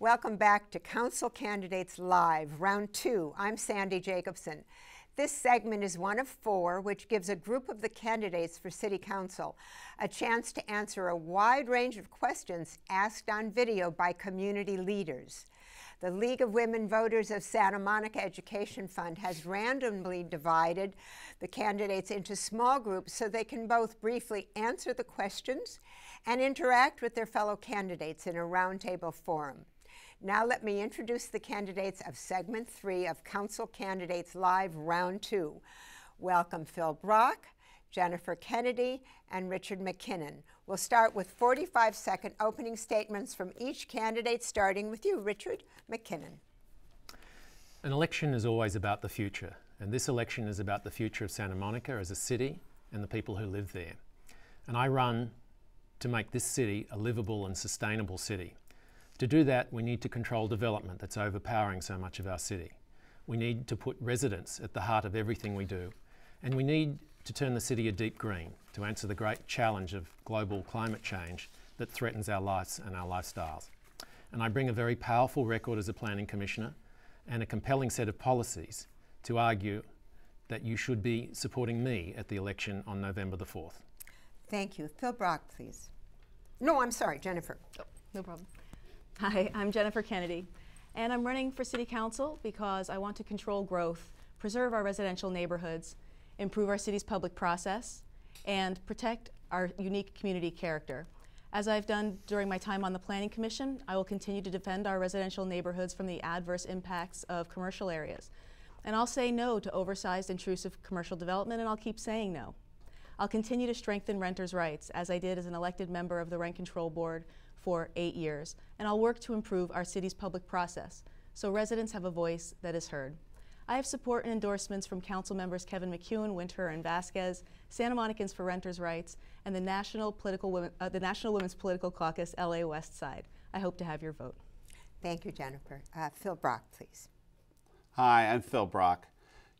Welcome back to Council Candidates Live, Round 2. I'm Sandy Jacobson. This segment is one of 4, which gives a group of the candidates for City Council a chance to answer a wide range of questions asked on video by community leaders. The League of Women Voters of Santa Monica Education Fund has randomly divided the candidates into small groups so they can both briefly answer the questions and interact with their fellow candidates in a roundtable forum. Now let me introduce the candidates of Segment 3 of Council Candidates Live Round 2. Welcome Phil Brock, Jennifer Kennedy, and Richard McKinnon. We'll start with 45-second opening statements from each candidate, starting with you, Richard McKinnon. An election is always about the future, and this election is about the future of Santa Monica as a city and the people who live there. And I run to make this city a livable and sustainable city. To do that, we need to control development that's overpowering so much of our city. We need to put residents at the heart of everything we do. And we need to turn the city a deep green to answer the great challenge of global climate change that threatens our lives and our lifestyles. And I bring a very powerful record as a planning commissioner and a compelling set of policies to argue that you should be supporting me at the election on November the 4th. Thank you. Phil Brock, please. No, I'm sorry, Jennifer. Oh, no problem. Hi, I'm Jennifer Kennedy, and I'm running for City Council because I want to control growth, preserve our residential neighborhoods, improve our city's public process, and protect our unique community character. As I've done during my time on the Planning Commission, I will continue to defend our residential neighborhoods from the adverse impacts of commercial areas. And I'll say no to oversized, intrusive commercial development, and I'll keep saying no. I'll continue to strengthen renters' rights, as I did as an elected member of the Rent Control Board for 8 years, and I'll work to improve our city's public process so residents have a voice that is heard. I have support and endorsements from council members Kevin McEwen, Winter, and Vasquez, Santa Monicans for Renters' Rights, and the National Women's Political Caucus, LA West Side. I hope to have your vote. Thank you, Jennifer. Phil Brock, please. Hi, I'm Phil Brock.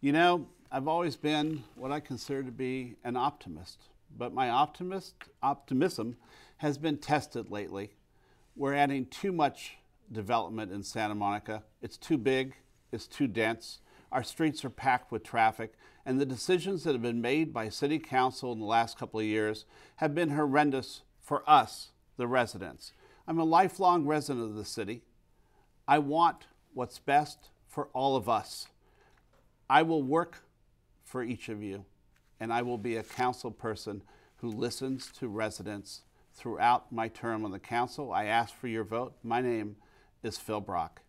You know, I've always been what I consider to be an optimist, but my optimism has been tested lately. We're adding too much development in Santa Monica. It's too big, it's too dense. Our streets are packed with traffic, and the decisions that have been made by City Council in the last couple of years have been horrendous for us, the residents. I'm a lifelong resident of the city. I want what's best for all of us. I will work for each of you, and I will be a council person who listens to residents throughout my term on the council. I ask for your vote. My name is Phil Brock.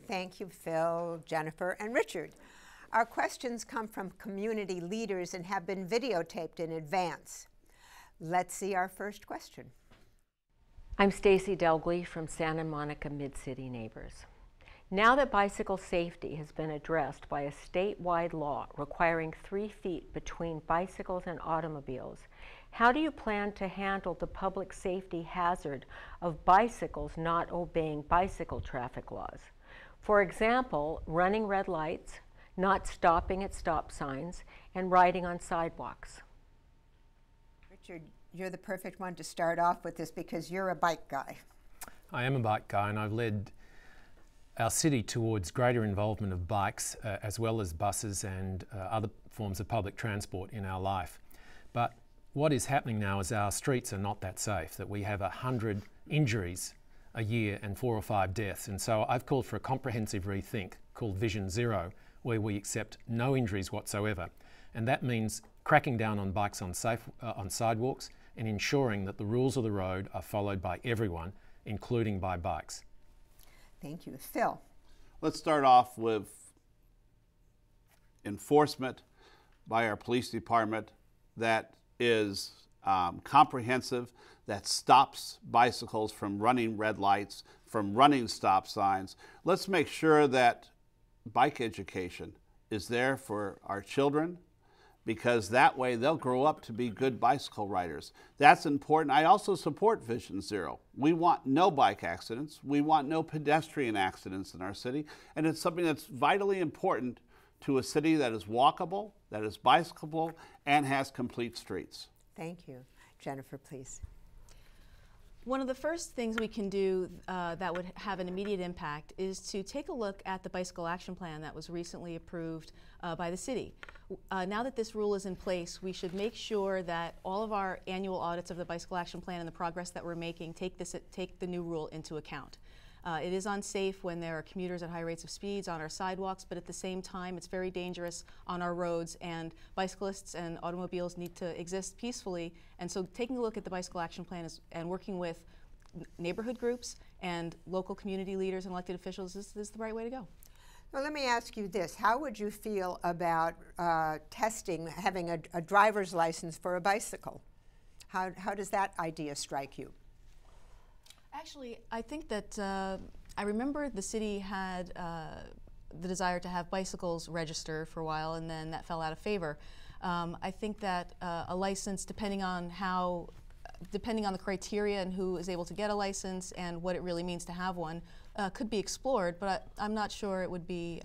Thank you, Phil, Jennifer, and Richard. Our questions come from community leaders and have been videotaped in advance. Let's see our first question. I'm Stacy Delgley from Santa Monica Mid-City Neighbors. Now that bicycle safety has been addressed by a statewide law requiring 3 feet between bicycles and automobiles, how do you plan to handle the public safety hazard of bicycles not obeying bicycle traffic laws? For example, running red lights, not stopping at stop signs, and riding on sidewalks. Richard, you're the perfect one to start off with this because you're a bike guy. I am a bike guy, and I've led our city towards greater involvement of bikes as well as buses and other forms of public transport in our life. But what is happening now is our streets are not that safe, that we have 100 injuries a year and 4 or 5 deaths. And so I've called for a comprehensive rethink called Vision Zero, where we accept no injuries whatsoever. And that means cracking down on bikes on sidewalks and ensuring that the rules of the road are followed by everyone, including by bikes. Thank you. Phil. Let's start off with enforcement by our police department that is comprehensive, that stops bicycles from running red lights, from running stop signs. Let's make sure that bike education is there for our children, because that way they'll grow up to be good bicycle riders. That's important. I also support Vision Zero. We want no bike accidents. We want no pedestrian accidents in our city, and it's something that's vitally important to a city that is walkable, that is bicyclable, and has complete streets. Thank you. Jennifer, please. One of the first things we can do that would have an immediate impact is to take a look at the Bicycle Action Plan that was recently approved by the city. Now that this rule is in place, we should make sure that all of our annual audits of the Bicycle Action Plan and the progress that we're making take the new rule into account. It is unsafe when there are commuters at high rates of speeds on our sidewalks, but at the same time, it's very dangerous on our roads, and bicyclists and automobiles need to exist peacefully. And so taking a look at the Bicycle Action Plan and working with neighborhood groups and local community leaders and elected officials is the right way to go. Well, let me ask you this. How would you feel about testing, having a driver's license for a bicycle? How does that idea strike you? Actually, I think that I remember the city had the desire to have bicycles register for a while, and then that fell out of favor. I think that a license, depending on the criteria and who is able to get a license and what it really means to have one, could be explored, but I'm not sure it would be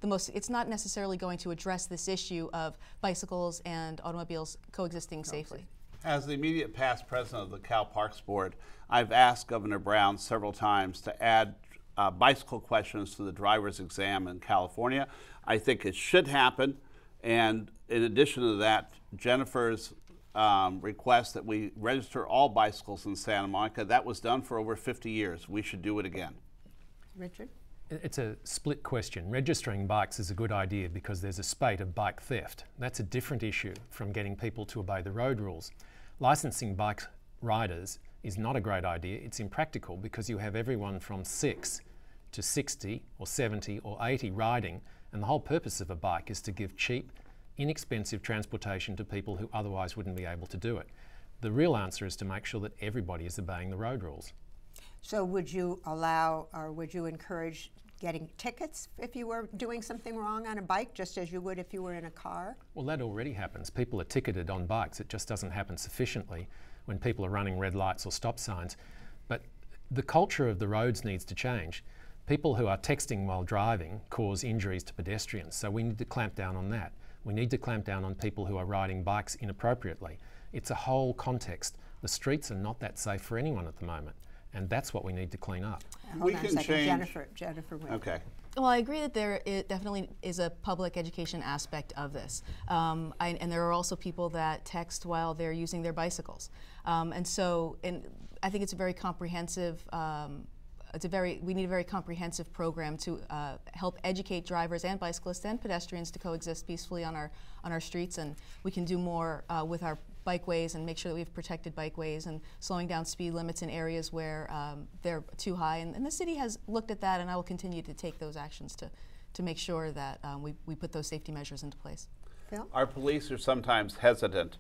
it's not necessarily going to address this issue of bicycles and automobiles coexisting safely. As the immediate past president of the Cal Parks Board, I've asked Governor Brown several times to add bicycle questions to the driver's exam in California. I think it should happen, and in addition to that, Jennifer's request that we register all bicycles in Santa Monica, that was done for over 50 years. We should do it again. Richard? It's a split question. Registering bikes is a good idea because there's a spate of bike theft. That's a different issue from getting people to obey the road rules. Licensing bike riders is not a great idea. It's impractical because you have everyone from 6 to 60 or 70 or 80 riding, and the whole purpose of a bike is to give cheap, inexpensive transportation to people who otherwise wouldn't be able to do it. The real answer is to make sure that everybody is obeying the road rules. So would you allow, or would you encourage getting tickets if you were doing something wrong on a bike, just as you would if you were in a car? Well, that already happens. People are ticketed on bikes. It just doesn't happen sufficiently when people are running red lights or stop signs. But the culture of the roads needs to change. People who are texting while driving cause injuries to pedestrians, so we need to clamp down on that. We need to clamp down on people who are riding bikes inappropriately. It's a whole context. The streets are not that safe for anyone at the moment, and that's what we need to clean up. Hold on a second. Jennifer Wynn. Okay. Well, I agree that there definitely is a public education aspect of this. And there are also people that text while they're using their bicycles. And I think it's a very comprehensive, we need a very comprehensive program to help educate drivers and bicyclists and pedestrians to coexist peacefully on our streets, and we can do more with our bikeways and make sure that we have protected bikeways and slowing down speed limits in areas where they're too high. And the city has looked at that, and I will continue to take those actions to make sure that we put those safety measures into place. Phil? Our police are sometimes hesitant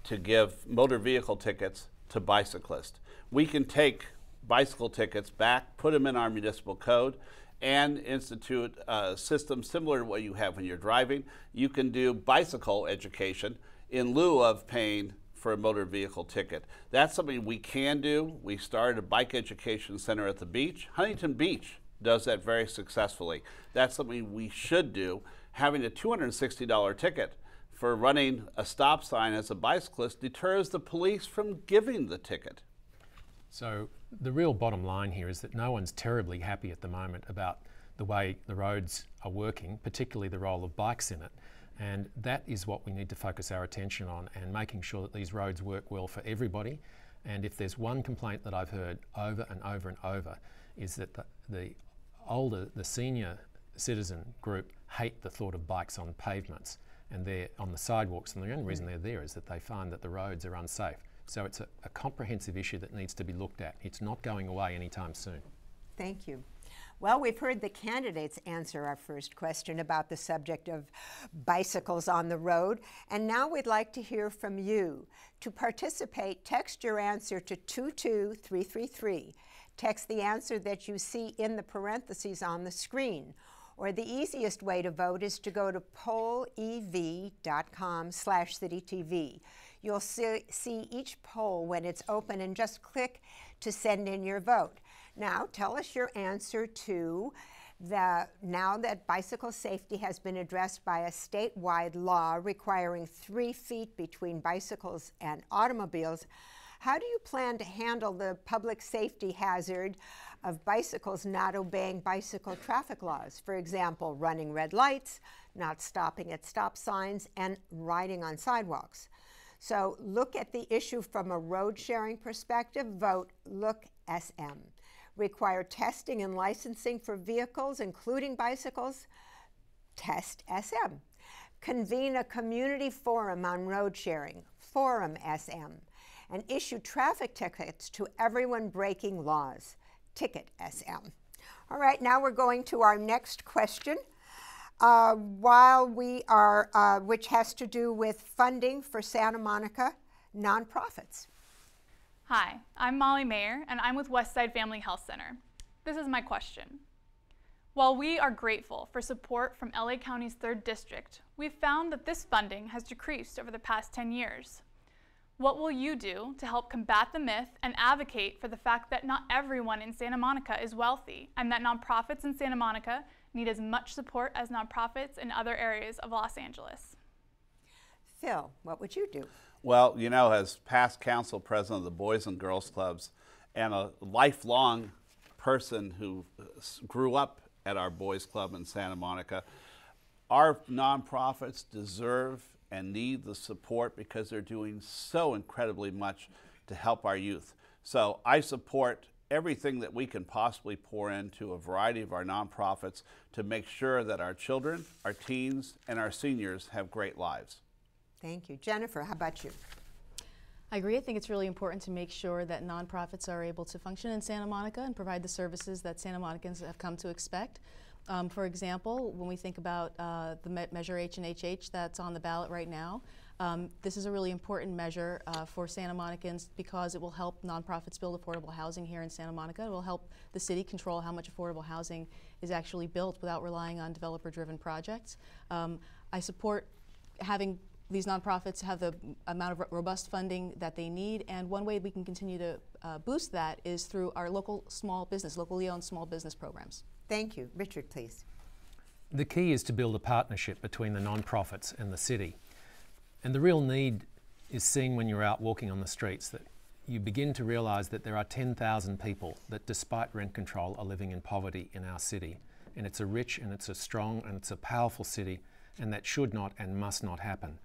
to give motor vehicle tickets to bicyclists. We can take bicycle tickets back, put them in our municipal code, and institute a system similar to what you have when you're driving. You can do bicycle education in lieu of paying for a motor vehicle ticket. That's something we can do. We started a bike education center at the beach. Huntington Beach does that very successfully. That's something we should do. Having a $260 ticket for running a stop sign as a bicyclist deters the police from giving the ticket. So the real bottom line here is that no one's terribly happy at the moment about the way the roads are working, particularly the role of bikes in it. And that is what we need to focus our attention on, and making sure that these roads work well for everybody. And if there's one complaint that I've heard over and over and over, is that the senior citizen group hate the thought of bikes on pavements and they're on the sidewalks, and the only reason they're there is that they find that the roads are unsafe. So it's a comprehensive issue that needs to be looked at. It's not going away anytime soon. Thank you. Well, we've heard the candidates answer our first question about the subject of bicycles on the road, and now we'd like to hear from you. To participate, text your answer to 22333. Text the answer that you see in the parentheses on the screen. Or the easiest way to vote is to go to pollev.com/citytv. You'll see each poll when it's open, and just click to send in your vote. Now, tell us your answer to now that bicycle safety has been addressed by a statewide law requiring 3 feet between bicycles and automobiles, How do you plan to handle the public safety hazard of bicycles not obeying bicycle traffic laws? For example, running red lights, not stopping at stop signs, and riding on sidewalks. So look at the issue from a road sharing perspective, vote Look SM. Require testing and licensing for vehicles, including bicycles, Test SM. Convene a community forum on road sharing, Forum SM. And issue traffic tickets to everyone breaking laws, Ticket SM. All right, now we're going to our next question. Which has to do with funding for Santa Monica nonprofits. Hi, I'm Molly Mayer, and I'm with Westside Family Health Center. This is my question. While we are grateful for support from LA County's 3rd District, we've found that this funding has decreased over the past 10 years. What will you do to help combat the myth and advocate for the fact that not everyone in Santa Monica is wealthy, and that nonprofits in Santa Monica need as much support as nonprofits in other areas of Los Angeles? Phil, what would you do? Well, you know, as past council president of the Boys and Girls Clubs and a lifelong person who grew up at our Boys Club in Santa Monica, our nonprofits deserve and need the support because they're doing so incredibly much to help our youth. So I support everything that we can possibly pour into a variety of our nonprofits to make sure that our children, our teens, and our seniors have great lives. Thank you. Jennifer, how about you? I agree. I think it's really important to make sure that nonprofits are able to function in Santa Monica and provide the services that Santa Monicans have come to expect. For example, when we think about the Measure H&HH that's on the ballot right now, this is a really important measure for Santa Monicans because it will help nonprofits build affordable housing here in Santa Monica. It will help the city control how much affordable housing is actually built without relying on developer-driven projects. I support having these nonprofits have the amount of robust funding that they need, and one way we can continue to boost that is through our local small business, locally owned small business programs. Thank you. Richard, please. The key is to build a partnership between the nonprofits and the city. And the real need is seen when you're out walking on the streets, that you begin to realise that there are 10,000 people that, despite rent control, are living in poverty in our city. And it's a rich and it's a strong and it's a powerful city, and that should not and must not happen.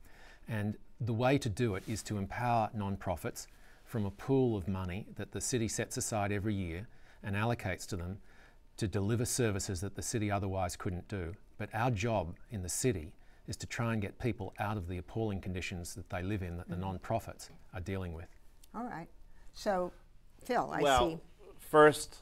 And the way to do it is to empower nonprofits from a pool of money that the city sets aside every year and allocates to them to deliver services that the city otherwise couldn't do. But our job in the city is to try and get people out of the appalling conditions that they live in, that the nonprofits are dealing with. All right. So, Phil, I see. Well, first,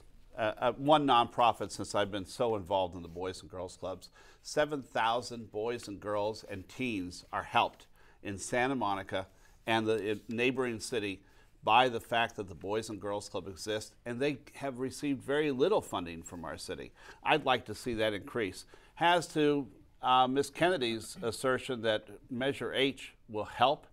one nonprofit, since I've been so involved in the Boys and Girls Clubs, 7,000 boys and girls and teens are helped in Santa Monica and the neighboring city by the fact that the Boys and Girls Club exists, and they have received very little funding from our city. I'd like to see that increase. As to Ms. Kennedy's assertion that Measure H will help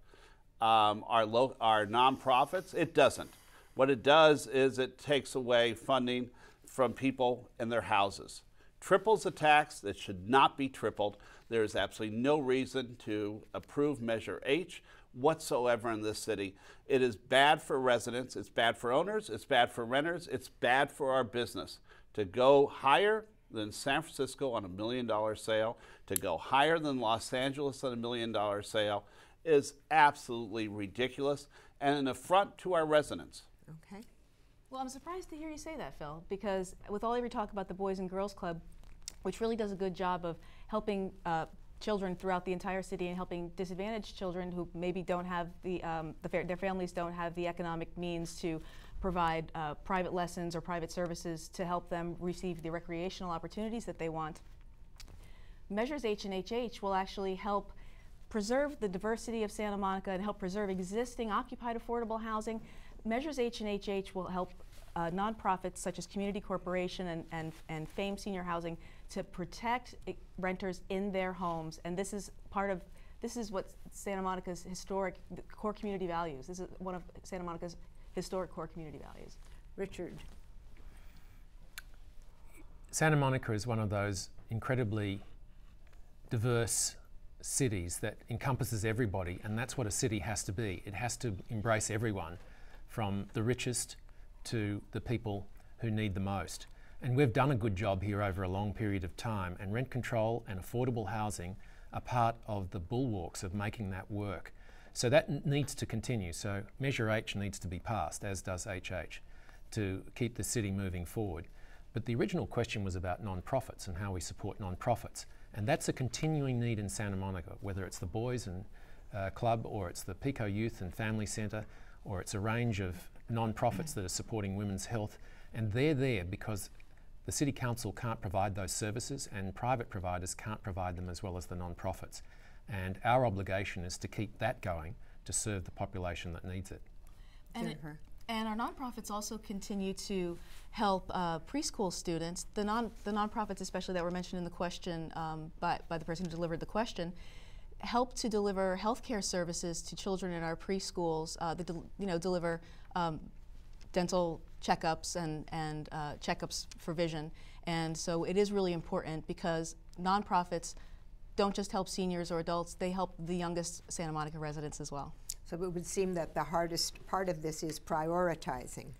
our nonprofits, it doesn't. What it does is it takes away funding from people in their houses. Triples a tax that should not be tripled. There is absolutely no reason to approve Measure H whatsoever in this city. It is bad for residents, it's bad for owners, it's bad for renters, it's bad for our business. To go higher than San Francisco on $1 million sale, to go higher than Los Angeles on $1 million sale is absolutely ridiculous and an affront to our residents. Okay. Well, I'm surprised to hear you say that, Phil, because with all of your talk about the Boys and Girls Club, which really does a good job of helping children throughout the entire city and helping disadvantaged children who maybe don't have their families don't have the economic means to provide private lessons or private services to help them receive the recreational opportunities that they want. Measures H&HH will actually help preserve the diversity of Santa Monica and help preserve existing occupied affordable housing. Measures H&HH will help nonprofits such as Community Corporation and Fame Senior Housing to protect renters in their homes, and this is what Santa Monica's historic core community values. This is one of Santa Monica's historic core community values. Richard. Santa Monica is one of those incredibly diverse cities that encompasses everybody, and that's what a city has to be. It has to embrace everyone, from the richest to the people who need the most. And we've done a good job here over a long period of time, and rent control and affordable housing are part of the bulwarks of making that work. So that needs to continue. So Measure H needs to be passed, as does HH, to keep the city moving forward. But the original question was about non-profits and how we support non-profits. And that's a continuing need in Santa Monica, whether it's the Boys and Club, or it's the Pico Youth and Family Centre, or it's a range of non-profits that are supporting women's health. And they're there because the City Council can't provide those services, and private providers can't provide them as well as the non-profits. And our obligation is to keep that going to serve the population that needs it. And our nonprofits also continue to help preschool students. The nonprofits, especially that were mentioned in the question by the person who delivered the question, help to deliver healthcare services to children in our preschools. They deliver dental checkups and checkups for vision. And so it is really important because nonprofits don't just help seniors or adults, they help the youngest Santa Monica residents as well. So it would seem that the hardest part of this is prioritizing.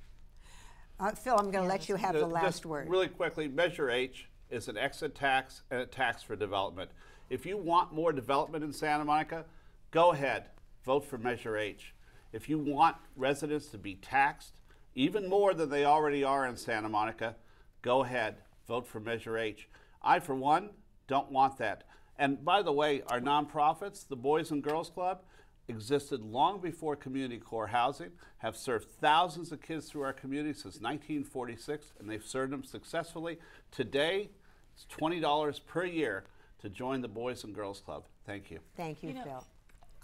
Phil, I'm going to let you have the last Just word. Really quickly, Measure H is an exit tax and a tax for development. If you want more development in Santa Monica, go ahead, vote for Measure H. If you want residents to be taxed even more than they already are in Santa Monica, go ahead, vote for Measure H. I, for one, don't want that. And by the way, our nonprofits, the Boys and Girls Club, existed long before community core housing, have served thousands of kids through our community since 1946, and they've served them successfully. Today, it's $20 per year to join the Boys and Girls Club. Thank you. Thank you, Phil.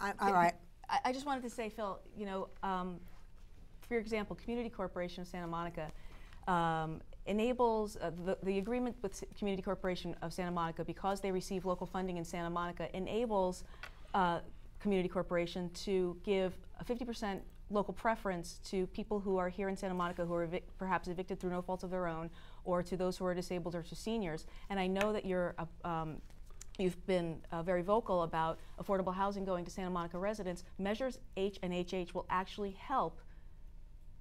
All right. I just wanted to say, Phil, for example, Community Corporation of Santa Monica enables the agreement with Community Corporation of Santa Monica, because they receive local funding in Santa Monica, enables Community Corporation to give a 50% local preference to people who are here in Santa Monica who are perhaps evicted through no fault of their own, or to those who are disabled or to seniors. And I know that you've been very vocal about affordable housing going to Santa Monica residents. Measures H and HH will actually help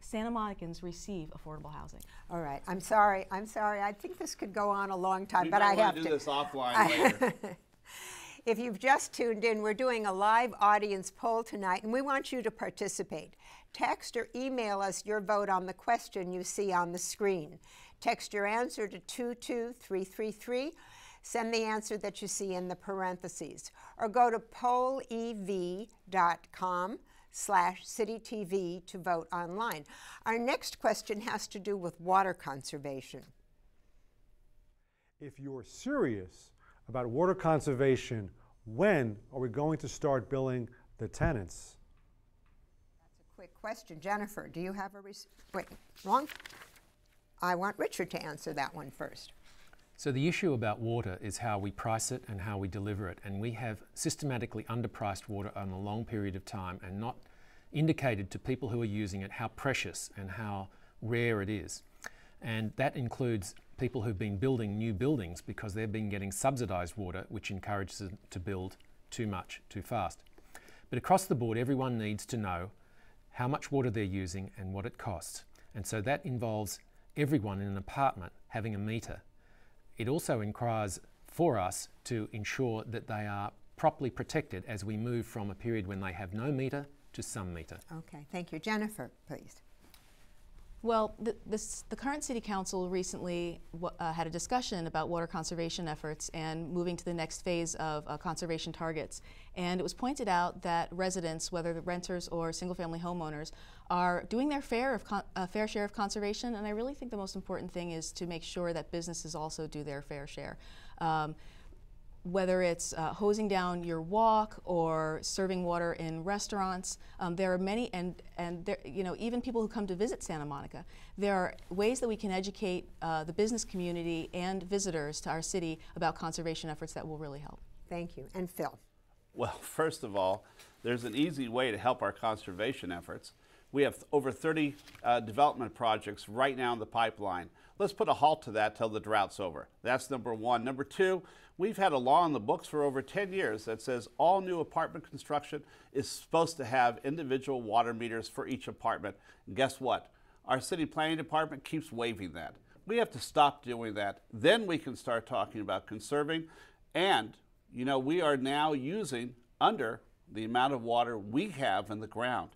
Santa Monicans receive affordable housing. All right. I'm sorry. I think this could go on a long time, but I have to. We do this offline later. If you've just tuned in, we're doing a live audience poll tonight, and we want you to participate. Text or email us your vote on the question you see on the screen. Text your answer to 22333. Send the answer that you see in the parentheses. Or go to pollev.com/citytv to vote online. Our next question has to do with water conservation. If you're serious about water conservation, when are we going to start billing the tenants? That's a quick question. Jennifer, do you have a wait, wrong? I want Richard to answer that one first. So the issue about water is how we price it and how we deliver it. And we have systematically underpriced water on a long period of time and not indicated to people who are using it how precious and how rare it is. And that includes people who've been building new buildings because they've been getting subsidised water, which encourages them to build too much, too fast. But across the board, everyone needs to know how much water they're using and what it costs. And so that involves everyone in an apartment having a meter. It also requires for us to ensure that they are properly protected as we move from a period when they have no meter to some meter. Okay, thank you. Jennifer, please. Well, the current City Council recently had a discussion about water conservation efforts and moving to the next phase of conservation targets. And it was pointed out that residents, whether the renters or single-family homeowners, are doing their fair share of conservation. And I really think the most important thing is to make sure that businesses also do their fair share. Whether it's hosing down your walk or serving water in restaurants, there are many, and there, even people who come to visit Santa Monica, there are ways that we can educate the business community and visitors to our city about conservation efforts that will really help. Thank you. And Phil. Well, first of all, there's an easy way to help our conservation efforts. We have over 30 development projects right now in the pipeline. Let's put a halt to that till the drought's over. That's number one. Number two, we've had a law in the books for over 10 years that says all new apartment construction is supposed to have individual water meters for each apartment. And guess what? Our city planning department keeps waiving that. We have to stop doing that. Then we can start talking about conserving. And, you know, we are now using under the amount of water we have in the ground.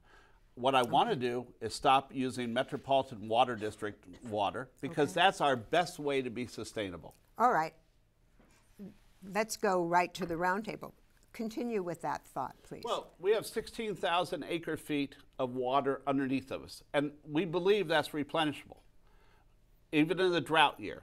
What I want to do is stop using Metropolitan Water District water because that's our best way to be sustainable. All right. Let's go right to the roundtable. Continue with that thought, please. Well, we have 16,000 acre feet of water underneath of us, and we believe that's replenishable, even in the drought year.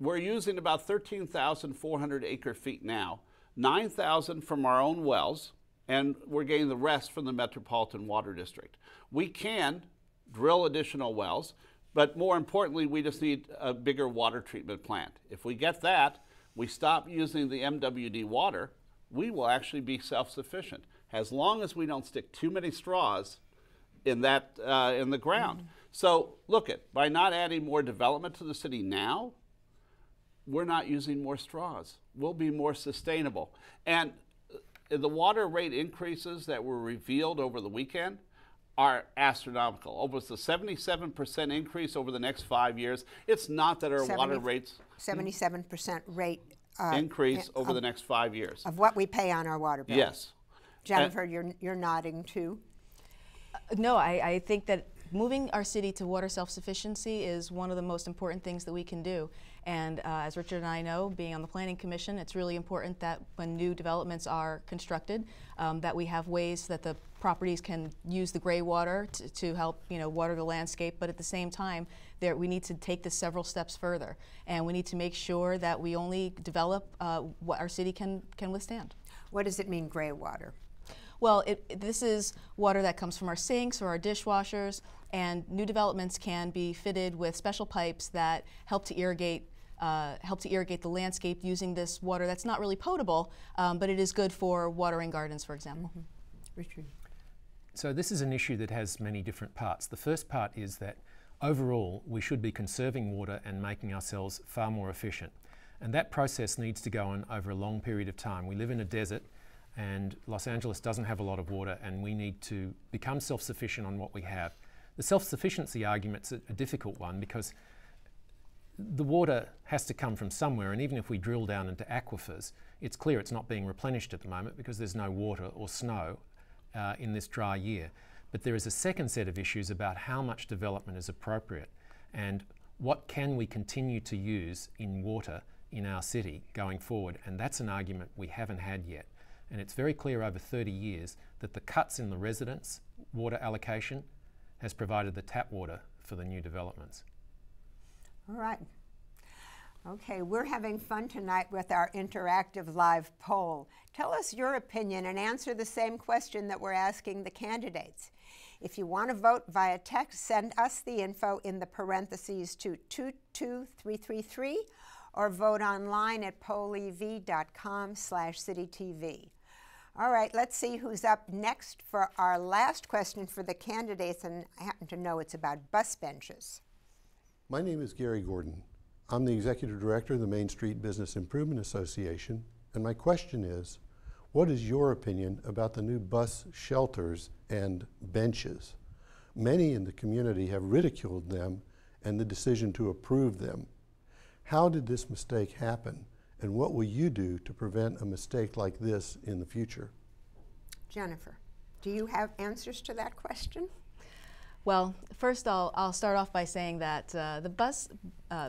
We're using about 13,400 acre feet now, 9,000 from our own wells, and we're getting the rest from the Metropolitan Water District. We can drill additional wells, but more importantly, we just need a bigger water treatment plant. If we get that, we stop using the MWD water, we will actually be self-sufficient, as long as we don't stick too many straws in that in the ground. So look at, by not adding more development to the city now, we're not using more straws. We'll be more sustainable. And the water rate increases that were revealed over the weekend are astronomical. Almost a 77% increase over the next 5 years. It's not that our water rates 77% rate increase over the next 5 years. Of what we pay on our water bill. Yes. Jennifer, you're nodding too. No, I think that moving our city to water self-sufficiency is one of the most important things that we can do. And as Richard and I know, being on the Planning Commission, it's really important that when new developments are constructed, that we have ways that the properties can use the gray water to help, you know, water the landscape. But at the same time, we need to take this several steps further, and we need to make sure that we only develop what our city can withstand. What does it mean, gray water? Well, this is water that comes from our sinks or our dishwashers, and new developments can be fitted with special pipes that help to irrigate the landscape using this water that's not really potable, but it is good for watering gardens, for example. Richard. So this is an issue that has many different parts. The first part is that overall we should be conserving water and making ourselves far more efficient. And that process needs to go on over a long period of time. We live in a desert, and Los Angeles doesn't have a lot of water, and we need to become self-sufficient on what we have. The self-sufficiency argument's a difficult one because the water has to come from somewhere, and even if we drill down into aquifers, it's clear it's not being replenished at the moment because there's no water or snow in this dry year. But there is a second set of issues about how much development is appropriate and what can we continue to use in water in our city going forward, and that's an argument we haven't had yet. And it's very clear over 30 years that the cuts in the residents' water allocation has provided the tap water for the new developments. All right. Okay, we're having fun tonight with our interactive live poll. Tell us your opinion and answer the same question that we're asking the candidates. If you want to vote via text, send us the info in the parentheses to 22333 or vote online at pollev.com/citytv. All right, let's see who's up next for our last question for the candidates, and I happen to know it's about bus benches. My name is Gary Gordon. I'm the Executive Director of the Main Street Business Improvement Association, and my question is, what is your opinion about the new bus shelters and benches? Many in the community have ridiculed them and the decision to approve them. How did this mistake happen, and what will you do to prevent a mistake like this in the future? Jennifer, do you have answers to that question? Well, first I'll start off by saying that the bus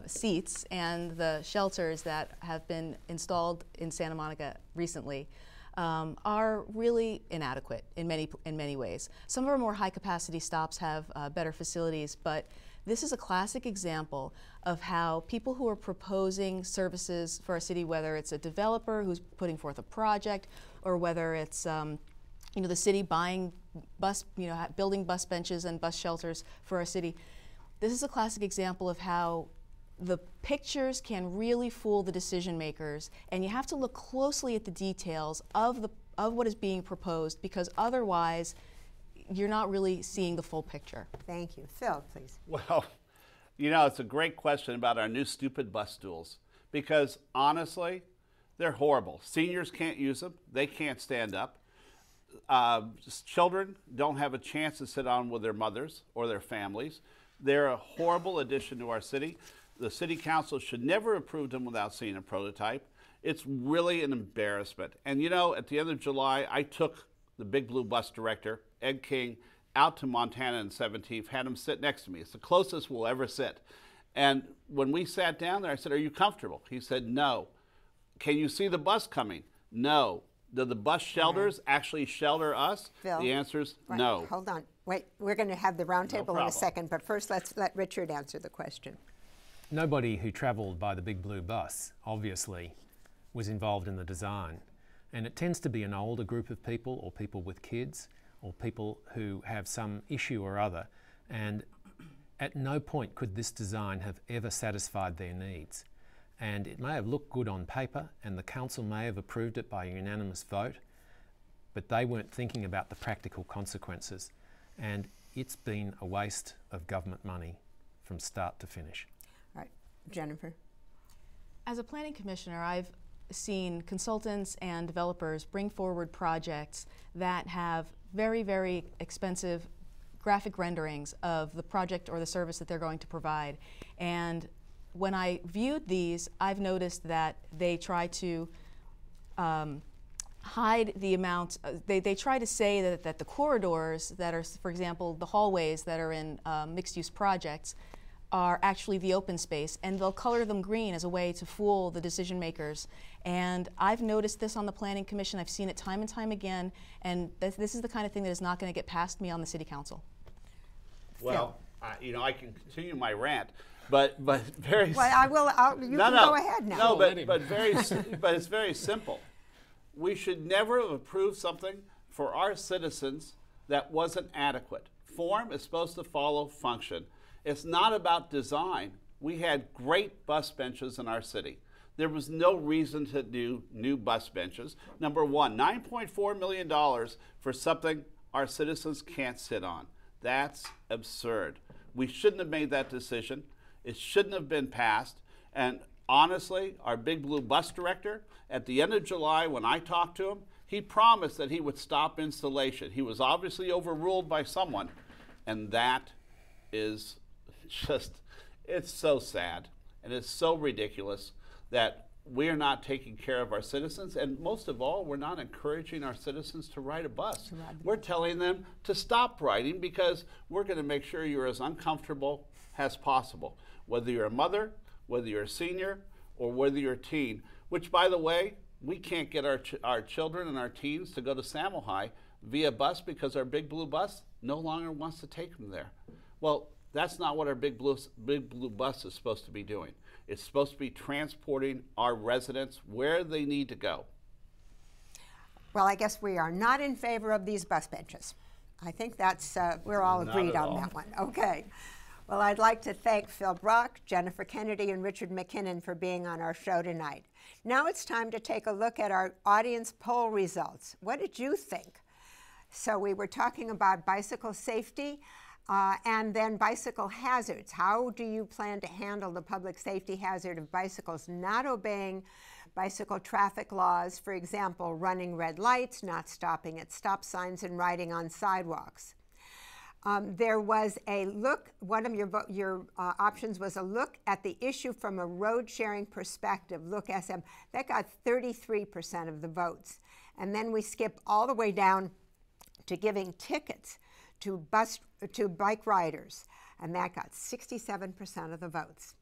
seats and the shelters that have been installed in Santa Monica recently are really inadequate in many ways. Some of our more high capacity stops have better facilities, but this is a classic example of how people who are proposing services for our city, whether it's a developer who's putting forth a project, or whether it's the city buying building bus benches and bus shelters for our city. This is a classic example of how the pictures can really fool the decision makers, and you have to look closely at the details of what is being proposed, because otherwise you're not really seeing the full picture. Thank you. Phil, please. Well, you know, it's a great question about our new stupid bus stools because honestly, they're horrible. Seniors can't use them. They can't stand up. Children don't have a chance to sit on with their mothers or their families. They're a horrible addition to our city. The city council should never approve them without seeing a prototype. It's really an embarrassment. And you know, at the end of July, I took the Big Blue bus director, Ed King, out to Montana and 17th, had him sit next to me. It's the closest we'll ever sit. And when we sat down there, I said, "Are you comfortable?" He said, "No." "Can you see the bus coming?" "No." "Do the bus shelters actually shelter us?" Phil, the answer is right, no. Hold on. Wait, we're going to have the roundtable in problem. a second, but first let's let Richard answer the question. Nobody who travelled by the Big Blue bus, obviously, was involved in the design. And it tends to be an older group of people, or people with kids, or people who have some issue or other. And at no point could this design have ever satisfied their needs. And it may have looked good on paper, and the council may have approved it by a unanimous vote, but they weren't thinking about the practical consequences. And it's been a waste of government money from start to finish. All right, Jennifer. As a planning commissioner, I've seen consultants and developers bring forward projects that have very, very expensive graphic renderings of the project or the service that they're going to provide. And when I viewed these, I've noticed that they try to hide the amount, they try to say that the corridors that are, for example, the hallways that are in mixed-use projects are actually the open space, and they'll color them green as a way to fool the decision makers. And I've noticed this on the Planning Commission. I've seen it time and time again, and this is the kind of thing that is not going to get past me on the City Council. Well, you know, I can continue my rant, but very. Well, I will. You can go ahead now. No, but but it's very simple. We should never have approved something for our citizens that wasn't adequate. Form is supposed to follow function. It's not about design. We had great bus benches in our city. There was no reason to do new bus benches. Number one, $9.4 million for something our citizens can't sit on. That's absurd. We shouldn't have made that decision. It shouldn't have been passed. And honestly, our Big Blue bus director, at the end of July when I talked to him, he promised that he would stop installation. He was obviously overruled by someone, and that is just, it's so sad and it's so ridiculous that we're not taking care of our citizens, and most of all, we're not encouraging our citizens to ride a bus. We're telling them to stop riding because we're going to make sure you're as uncomfortable as possible, whether you're a mother, whether you're a senior, or whether you're a teen, which, by the way, we can't get our children and our teens to go to Samuel via bus because our Big Blue bus no longer wants to take them there. Well, that's not what our Big Blue bus is supposed to be doing. It's supposed to be transporting our residents where they need to go. Well, I guess we are not in favor of these bus benches. I think that's, we're all agreed on that one. Okay. Well, I'd like to thank Phil Brock, Jennifer Kennedy, and Richard McKinnon for being on our show tonight. Now it's time to take a look at our audience poll results. What did you think? So we were talking about bicycle safety and then bicycle hazards. How do you plan to handle the public safety hazard of bicycles not obeying bicycle traffic laws, for example, running red lights, not stopping at stop signs, and riding on sidewalks? There was a look, one of your options was a look at the issue from a road sharing perspective, Look SM. That got 33% of the votes. And then we skip all the way down to giving tickets to bike riders, and that got 67% of the votes.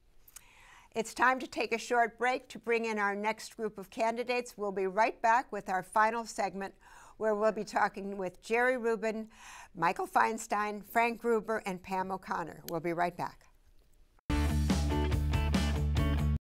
It's time to take a short break to bring in our next group of candidates. We'll be right back with our final segment, where we'll be talking with Jerry Rubin, Michael Feinstein, Frank Gruber, and Pam O'Connor. We'll be right back.